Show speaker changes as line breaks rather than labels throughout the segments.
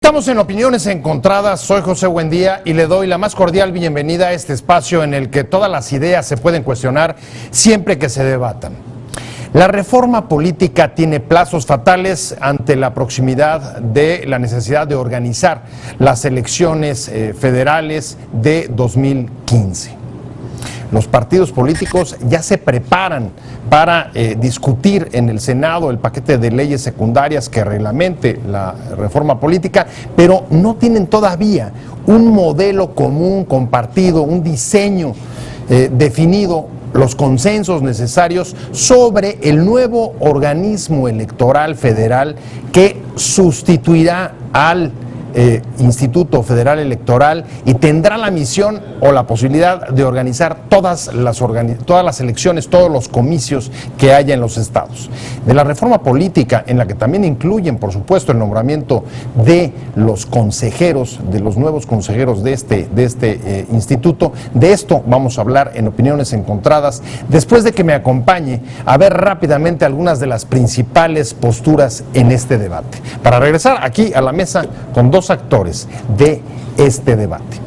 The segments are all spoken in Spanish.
Estamos en Opiniones Encontradas, soy José Buendía y le doy la más cordial bienvenida a este espacio en el que todas las ideas se pueden cuestionar siempre que se debatan. La reforma política tiene plazos fatales ante la proximidad de la necesidad de organizar las elecciones federales de 2015. Los partidos políticos ya se preparan para discutir en el Senado el paquete de leyes secundarias que reglamente la reforma política, pero no tienen todavía un modelo común, compartido, un diseño definido, los consensos necesarios sobre el nuevo organismo electoral federal que sustituirá al Instituto Federal Electoral y tendrá la misión o la posibilidad de organizar todas las elecciones, todos los comicios que haya en los estados. De la reforma política, en la que también incluyen, por supuesto, el nombramiento de los consejeros, de los nuevos consejeros de este instituto, de esto vamos a hablar en Opiniones Encontradas, después de que me acompañe a ver rápidamente algunas de las principales posturas en este debate. Para regresar aquí a la mesa con dos actores de este debate.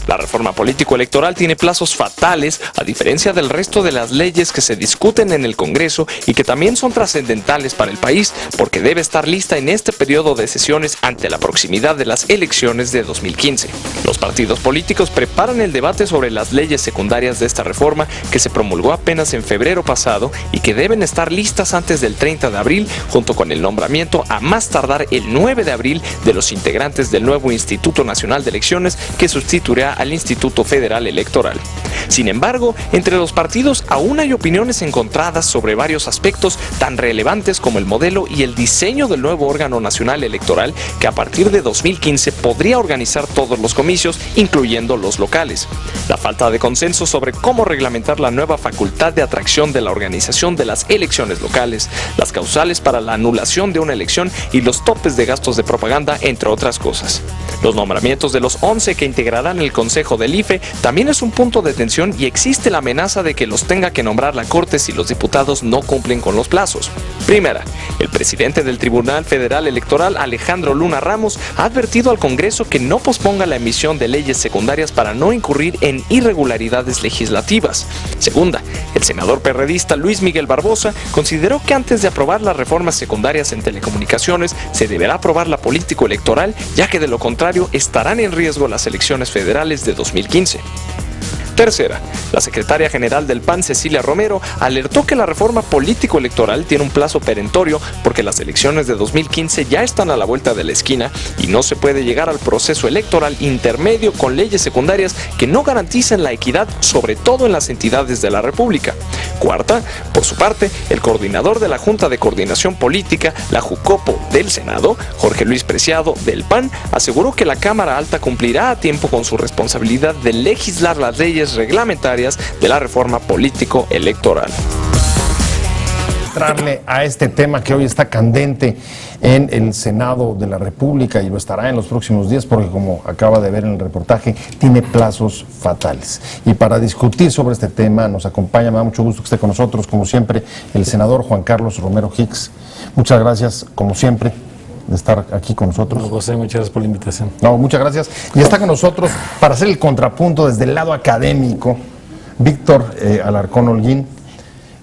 La reforma político-electoral tiene plazos fatales, a diferencia del resto de las leyes que se discuten en el Congreso y que también son trascendentales para el país, porque debe estar lista en este periodo de sesiones ante la proximidad de las elecciones de 2015. Los partidos políticos preparan el debate sobre las leyes secundarias de esta reforma, que se promulgó apenas en febrero pasado y que deben estar listas antes del 30 de abril, junto con el nombramiento a más tardar el 9 de abril de los integrantes del nuevo Instituto Nacional de Elecciones, que sustituirá al Instituto Federal Electoral. Sin embargo, entre los partidos aún hay opiniones encontradas sobre varios aspectos tan relevantes como el modelo y el diseño del nuevo órgano nacional electoral, que a partir de 2015 podría organizar todos los comicios, incluyendo los locales. La falta de consenso sobre cómo reglamentar la nueva facultad de atracción de la organización de las elecciones locales, las causales para la anulación de una elección y los topes de gastos de propaganda, entre otras cosas. Los nombramientos de los 11 que integrarán el Consejo del IFE también es un punto de tensión y existe la amenaza de que los tenga que nombrar la Corte si los diputados no cumplen con los plazos. Primera, el presidente del Tribunal Federal Electoral, Alejandro Luna Ramos, ha advertido al Congreso que no posponga la emisión de leyes secundarias para no incurrir en irregularidades legislativas. Segunda, el senador perredista Luis Miguel Barbosa consideró que antes de aprobar las reformas secundarias en telecomunicaciones se deberá aprobar la político-electoral, ya que de lo contrario estarán en riesgo las elecciones federales de 2015. Tercera, la secretaria general del PAN, Cecilia Romero, alertó que la reforma político-electoral tiene un plazo perentorio porque las elecciones de 2015 ya están a la vuelta de la esquina y no se puede llegar al proceso electoral intermedio con leyes secundarias que no garanticen la equidad, sobre todo en las entidades de la República. Cuarta, por su parte, el coordinador de la Junta de Coordinación Política, la JUCOPO del Senado, Jorge Luis Preciado, del PAN, aseguró que la Cámara Alta cumplirá a tiempo con su responsabilidad de legislar las leyes reglamentarias de la reforma político-electoral.
Entrarle a este tema que hoy está candente en el Senado de la República y lo estará en los próximos días porque, como acaba de ver en el reportaje, tiene plazos fatales. Y para discutir sobre este tema nos acompaña, me da mucho gusto que esté con nosotros, como siempre, el senador Juan Carlos Romero Hicks. Muchas gracias, como siempre, de estar aquí con nosotros.
No, José, muchas gracias por la invitación.
No, muchas gracias. Y está con nosotros para hacer el contrapunto desde el lado académico, Víctor Alarcón Holguín,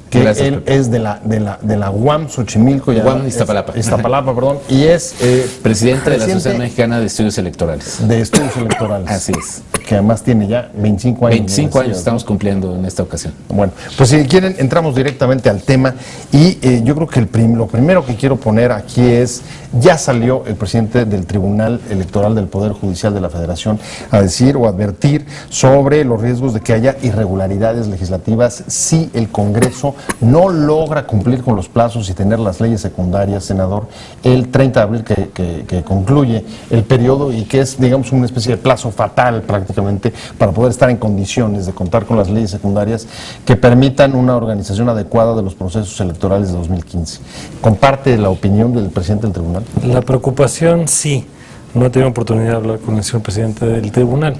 que gracias, él es de la UAM Xochimilco,
UAM Iztapalapa,
perdón, y es
presidente de la Asociación Mexicana de Estudios Electorales.
De Estudios Electorales.
Así es.
Que además tiene ya 25 años.
25 años estamos cumpliendo en esta ocasión.
Bueno, pues si quieren entramos directamente al tema y yo creo que lo primero que quiero poner aquí es, ya salió el presidente del Tribunal Electoral del Poder Judicial de la Federación a decir o advertir sobre los riesgos de que haya irregularidades legislativas si el Congreso no logra cumplir con los plazos y tener las leyes secundarias, senador, el 30 de abril que concluye el periodo y que es, digamos, una especie de plazo fatal prácticamente para poder estar en condiciones de contar con las leyes secundarias que permitan una organización adecuada de los procesos electorales de 2015. ¿Comparte la opinión del presidente del tribunal?
La preocupación, sí. No he tenido oportunidad de hablar con el señor presidente del tribunal.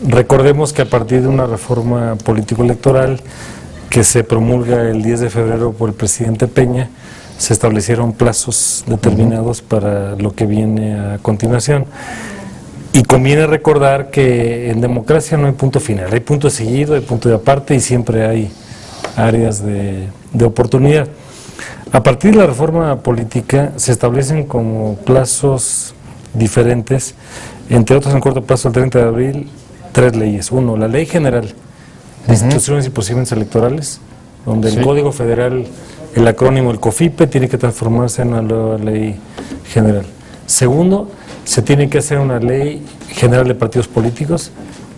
Recordemos que a partir de una reforma político-electoral que se promulga el 10 de febrero por el presidente Peña, se establecieron plazos determinados para lo que viene a continuación. Y conviene recordar que en democracia no hay punto final, hay punto de seguido, hay punto de aparte y siempre hay áreas de oportunidad. A partir de la reforma política se establecen como plazos diferentes, entre otros en corto plazo el 30 de abril, 3 leyes. Uno, la Ley General de Instituciones y Procedimientos Electorales, donde el Código Federal, el acrónimo, el COFIPE, tiene que transformarse en una nueva ley general. Segundo, se tiene que hacer una ley general de partidos políticos.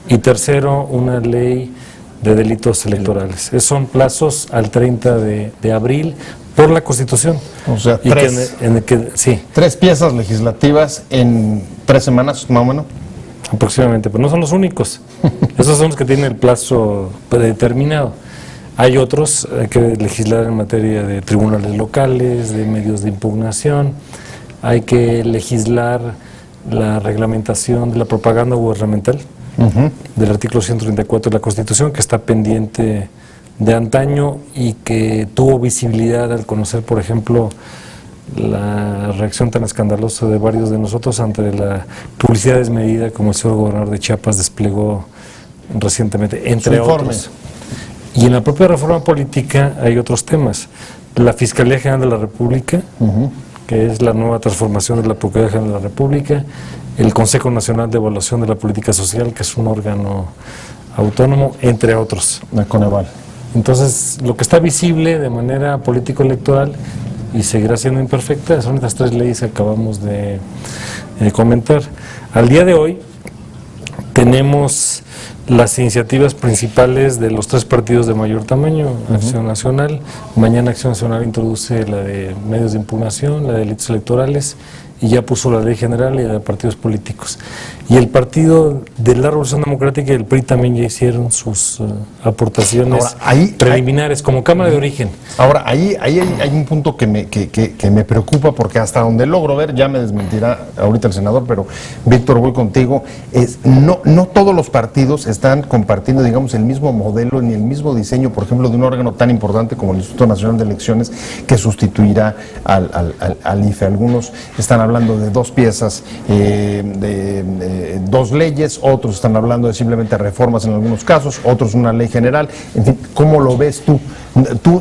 Y tercero, una ley de delitos electorales. Esos son plazos al 30 de abril por la Constitución.
O sea,
y sí,
3 piezas legislativas en 3 semanas, más o menos.
Aproximadamente, pero no son los únicos. Esos son los que tienen el plazo predeterminado. Hay otros, hay que legislar en materia de tribunales locales, de medios de impugnación, hay que legislar la reglamentación de la propaganda gubernamental, del artículo 134 de la Constitución, que está pendiente de antaño y que tuvo visibilidad al conocer, por ejemplo, la reacción tan escandalosa de varios de nosotros ante la publicidad desmedida como el señor gobernador de Chiapas desplegó recientemente, entre otros. Y en la propia reforma política hay otros temas. La Fiscalía General de la República, que es la nueva transformación de la Procuraduría General de la República, el Consejo Nacional de Evaluación de la Política Social, que es un órgano autónomo, entre otros.
La Coneval.
Entonces, lo que está visible de manera político-electoral y seguirá siendo imperfecta son estas 3 leyes que acabamos de comentar. Al día de hoy tenemos las iniciativas principales de los 3 partidos de mayor tamaño, Acción Nacional. Mañana Acción Nacional introduce la de medios de impugnación, la de delitos electorales, y ya puso la ley general y la de partidos políticos. Y el Partido de la Revolución Democrática y el PRI también ya hicieron sus aportaciones preliminares como Cámara de Origen.
Ahora, ahí hay un punto que me preocupa, porque hasta donde logro ver, ya me desmentirá ahorita el senador, pero Víctor, voy contigo, no todos los partidos están compartiendo, digamos, el mismo modelo ni el mismo diseño, por ejemplo, de un órgano tan importante como el Instituto Nacional de Elecciones, que sustituirá al IFE. Algunos están hablando de 2 piezas, de 2 leyes, otros están hablando de simplemente reformas en algunos casos, otros una ley general. En fin, ¿cómo lo ves tú?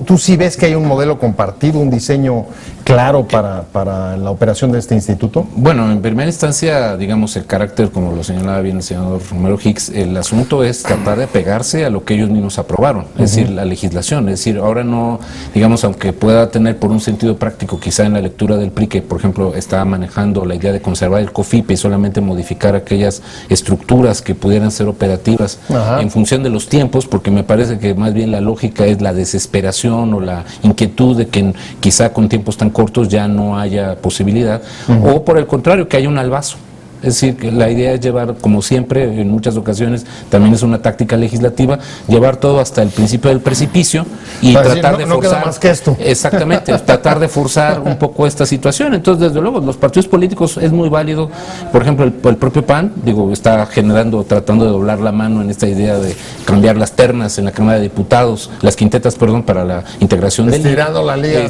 ¿Tú sí ves que hay un modelo compartido, un diseño claro para la operación de este instituto?
Bueno, en primera instancia, digamos, el carácter, como lo señalaba bien el senador Romero Hicks, el asunto es tratar de apegarse a lo que ellos mismos aprobaron, es decir, la legislación. Es decir, ahora no, digamos, aunque pueda tener por un sentido práctico, quizá en la lectura del PRI, que por ejemplo está manejando la idea de conservar el COFIPE y solamente modificar aquellas estructuras que pudieran ser operativas en función de los tiempos, porque me parece que más bien la lógica es la desesperación o la inquietud de que quizá con tiempos tan cortos ya no haya posibilidad, o por el contrario, que haya un albazo. Es decir, que la idea es llevar, como siempre, en muchas ocasiones, también es una táctica legislativa, llevar todo hasta el principio del precipicio y tratar de forzar. No queda más que esto. Exactamente, tratar de forzar un poco esta situación. Entonces, desde luego, los partidos políticos es muy válido. Por ejemplo, el propio PAN, está tratando de doblar la mano en esta idea de cambiar las ternas en la Cámara de Diputados, las quintetas, para la integración del
estirando la liga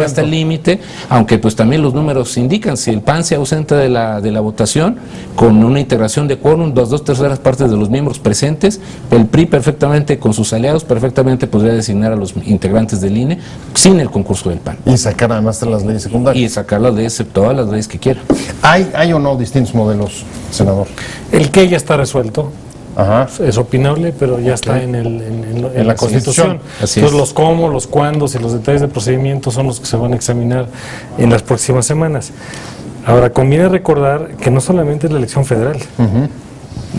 hasta el límite, aunque pues también los números indican, si el PAN se ausenta de la votación, con una integración de quórum, 2/3 partes de los miembros presentes, el PRI perfectamente, con sus aliados, perfectamente podría designar a los integrantes del INE sin el concurso del PAN.
Y sacar además de las leyes secundarias.
Y sacar las leyes, todas las leyes que quiera.
¿Hay o no distintos modelos, senador?
El que ya está resuelto. Es opinable, pero ya está en la Constitución. Entonces, los cómo, los cuándos y los detalles de procedimiento son los que se van a examinar en las próximas semanas. Ahora, conviene recordar que no solamente es la elección federal.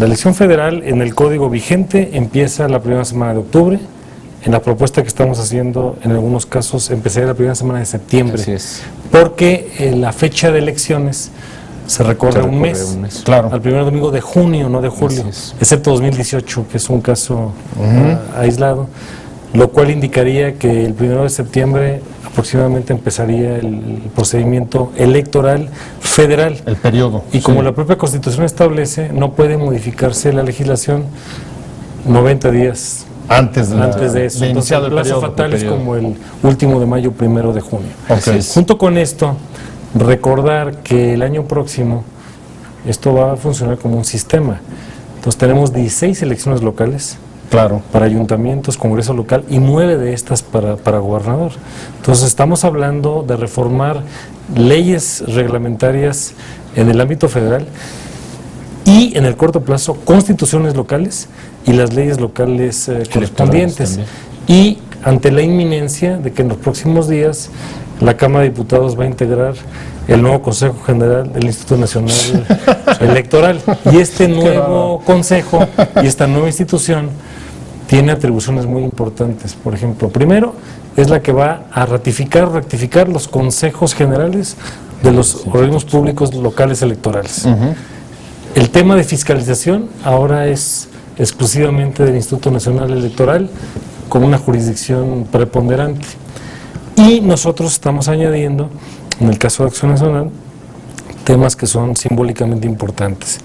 La elección federal en el código vigente empieza la primera semana de octubre. En la propuesta que estamos haciendo, en algunos casos, empezaría la primera semana de septiembre.
Así es.
Porque la fecha de elecciones se recorre un mes.
Claro.
Al primer domingo de junio, no de julio. Excepto 2018, que es un caso aislado. Lo cual indicaría que el 1 de septiembre aproximadamente empezaría el procedimiento electoral federal.
El periodo.
Y como la propia Constitución establece, no puede modificarse la legislación 90 días
Antes de
eso.
de
Entonces,
iniciado
el
el
plazo
periodo.
fatal es como el último de mayo, 1 de junio.
Ok.
Junto con esto, recordar que el año próximo esto va a funcionar como un sistema. Entonces tenemos 16 elecciones locales
Claro.
para ayuntamientos, congreso local y 9 de estas para gobernador. Entonces estamos hablando de reformar leyes reglamentarias en el ámbito federal y en el corto plazo constituciones locales y las leyes locales correspondientes. Y ante la inminencia de que en los próximos días la Cámara de Diputados va a integrar el nuevo Consejo General del Instituto Nacional Electoral. Y este nuevo consejo y esta nueva institución tiene atribuciones muy importantes. Por ejemplo, primero, es la que va a rectificar los consejos generales de los organismos públicos locales electorales. El tema de fiscalización ahora es exclusivamente del Instituto Nacional Electoral con una jurisdicción preponderante. Y nosotros estamos añadiendo, en el caso de Acción Nacional, temas que son simbólicamente importantes.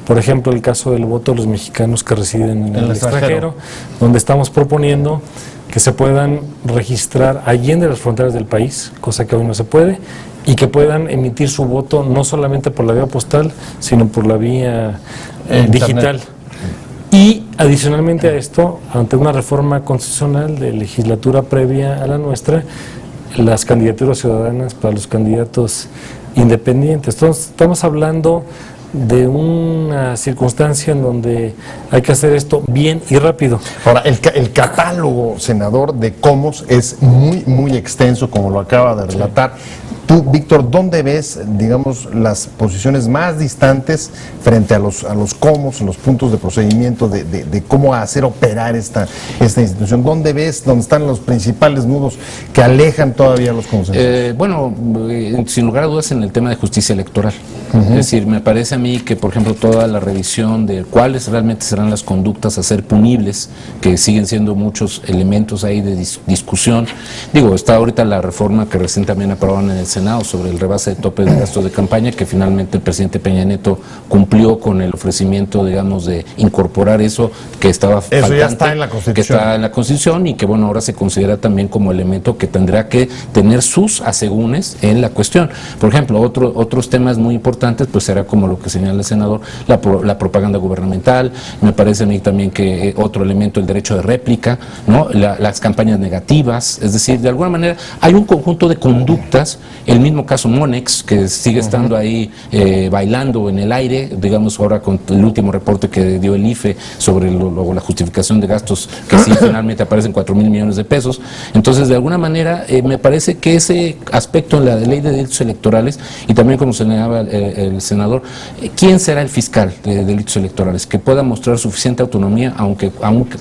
Por ejemplo, el caso del voto de los mexicanos que residen en el extranjero, donde estamos proponiendo que se puedan registrar allende las fronteras del país, cosa que hoy no se puede, y que puedan emitir su voto no solamente por la vía postal, sino por la vía digital. Y adicionalmente a esto, ante una reforma constitucional de legislatura previa a la nuestra, las candidaturas ciudadanas para los candidatos independientes. Entonces, estamos hablando de una circunstancia en donde hay que hacer esto bien y rápido.
Ahora, el catálogo, senador, de COMOS es muy extenso, como lo acaba de relatar. Tú, Víctor, ¿dónde ves, digamos, las posiciones más distantes frente a los COMOS, los puntos de procedimiento de cómo hacer operar esta institución? ¿Dónde ves, dónde están los principales nudos que alejan todavía los consensos?
Sin lugar a dudas en el tema de justicia electoral. Es decir, me parece a mí que, por ejemplo, toda la revisión de cuáles realmente serán las conductas a ser punibles, que siguen siendo muchos elementos ahí de discusión. Digo, está ahorita la reforma que recién también aprobaron en el Senado sobre el rebase de tope de gastos de campaña, que finalmente el presidente Peña Nieto cumplió con el ofrecimiento, digamos, de incorporar eso que estaba faltante,
ya está en la Constitución.
que está en la Constitución y que, bueno, ahora se considera también como elemento que tendrá que tener sus asegúnes en la cuestión. Por ejemplo, otros temas muy importantes, pues será como lo que señala el senador, la propaganda gubernamental. Me parece a mí también que otro elemento, el derecho de réplica, ¿no? Las campañas negativas, es decir, de alguna manera hay un conjunto de conductas, el mismo caso Monex, que sigue estando ahí bailando en el aire, digamos ahora con el último reporte que dio el IFE sobre la justificación de gastos, que sí finalmente aparecen 4,000 millones de pesos. Entonces, de alguna manera, me parece que ese aspecto en la ley de delitos electorales, y también como señalaba el senador, ¿quién será el fiscal de delitos electorales? Que pueda mostrar suficiente autonomía, aunque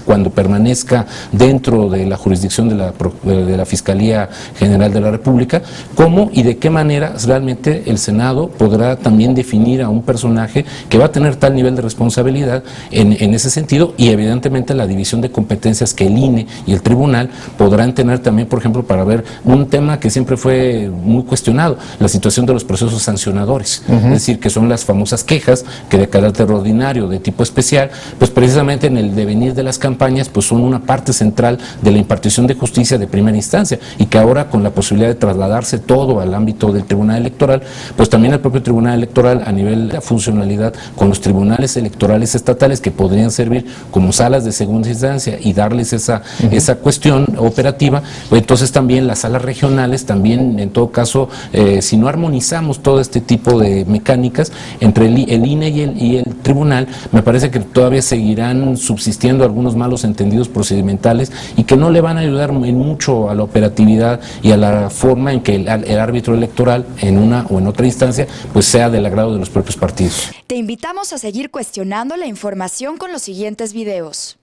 cuando permanezca dentro de la jurisdicción de la Fiscalía General de la República, cómo y de qué manera realmente el Senado podrá también definir a un personaje que va a tener tal nivel de responsabilidad en ese sentido, y evidentemente la división de competencias que el INE y el tribunal podrán tener también, por ejemplo, para ver un tema que siempre fue muy cuestionado, la situación de los procesos sancionadores, es decir, que son las famosas quejas que de carácter ordinario, de tipo especial, pues precisamente en el devenir de las campañas, pues son una parte central de la impartición de justicia de primera instancia, y que ahora con la posibilidad de trasladarse todo al ámbito del Tribunal Electoral, pues también el propio Tribunal Electoral, a nivel de la funcionalidad con los tribunales electorales estatales, que podrían servir como salas de segunda instancia y darles esa cuestión operativa, pues entonces también las salas regionales, también en todo caso, si no armonizamos todo este tipo de mecánicas entre el INE y el tribunal, me parece que todavía seguirán subsistiendo algunos malos entendidos procedimentales y que no le van a ayudar en mucho a la operatividad y a la forma en que el árbitro electoral en una o en otra instancia pues sea del agrado de los propios partidos.
Te invitamos a seguir cuestionando la información con los siguientes videos.